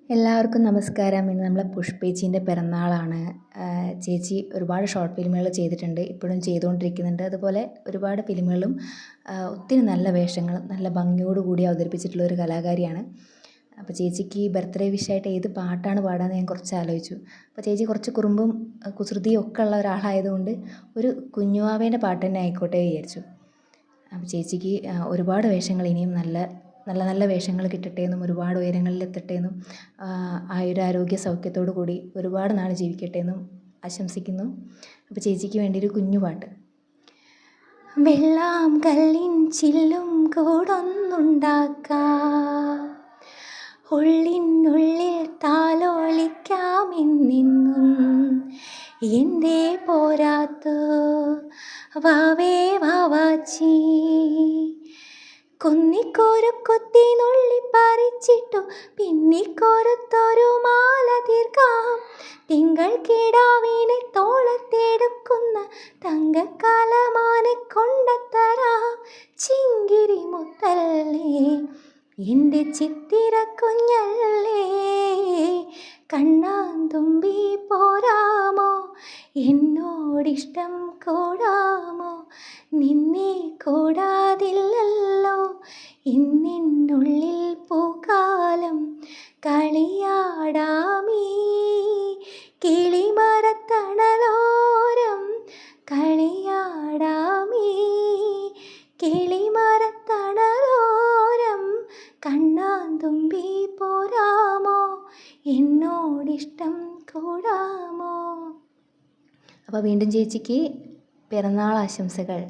എല്ലാവർക്കും നമസ്കാരം. ഇന്ന് നമ്മളെ പുഷ്പേച്ചീൻ്റെ പിറന്നാളാണ്. ചേച്ചി ഒരുപാട് ഷോർട്ട് ഫിലിമുകൾ ചെയ്തിട്ടുണ്ട്, ഇപ്പോഴും ചെയ്തുകൊണ്ടിരിക്കുന്നുണ്ട്. അതുപോലെ ഒരുപാട് ഫിലിമുകളിലും ഒത്തിരി നല്ല വേഷങ്ങളും നല്ല ഭംഗിയോടുകൂടി അവതരിപ്പിച്ചിട്ടുള്ള ഒരു കലാകാരിയാണ്. അപ്പോൾ ചേച്ചിക്ക് ബർത്ത്ഡേ വിഷായിട്ട് ഏത് പാട്ടാണ് പാടാമെന്ന് ഞാൻ കുറച്ച് ആലോചിച്ചു. അപ്പോൾ ചേച്ചി കുറച്ച് കുറുമ്പും കുസൃതിയും ഒക്കെ ഉള്ള ഒരാളായതുകൊണ്ട് ഒരു കുഞ്ഞുവാവേൻ്റെ പാട്ട് തന്നെ ആയിക്കോട്ടെ വിചാരിച്ചു. അപ്പോൾ ചേച്ചിക്ക് ഒരുപാട് വേഷങ്ങൾ ഇനിയും നല്ല നല്ല നല്ല വേഷങ്ങൾ കിട്ടട്ടെ എന്നും ഒരുപാട് ഉയരങ്ങളിലെത്തട്ടെ എന്നും ആയുരാരോഗ്യ സൗഖ്യത്തോടു കൂടി ഒരുപാട് നാൾ ജീവിക്കട്ടെ എന്നും ആശംസിക്കുന്നു. അപ്പോൾ ചേച്ചിക്ക് വേണ്ടി ഒരു കുഞ്ഞു പാട്ട്. വെള്ളാം കല്ലിൻ ചില്ലും കൂടൊന്നുണ്ടാക്കാം, ഉള്ളിനുള്ളിൽ താലോലിക്കാമെന്നെന്നും എന്തേ പോരാത്തു വാവേ വാവാച്ചി. കുന്നിക്കോരു കൊത്തി നുള്ളി പറിച്ചിട്ടു പിന്നിക്കോരത്തൊരു മാല തീർക്കാം. തിങ്കൾ കിടാവിനെ തോളത്തെടുക്കുന്ന തങ്കക്കാലമാനെ കൊണ്ടത്തരാം. ചിങ്കിരി മുത്തല്ലേ എൻ്റെ ചിത്തിര കുഞ്ഞല്ലേ, കണ്ണാന്തുമ്പി പോരാമോ എന്നോടിഷ്ടം കൂടാമോ. നിന്നെ കൂടാതില്ലല്ലോ ഇന്നെന്നുള്ളിൽ പൂക്കാലം. കളിയാടാമീ കിളിമരത്തണലോരം, കളിയാടാമീ കിളിമരത്തണലോരം. കണ്ണാന്തുമ്പി പോരാമോ എന്നോടിഷ്ടം കൂടാമോ. അപ്പോൾ വീണ്ടും ചേച്ചിക്ക് പിറന്നാൾ ആശംസകൾ.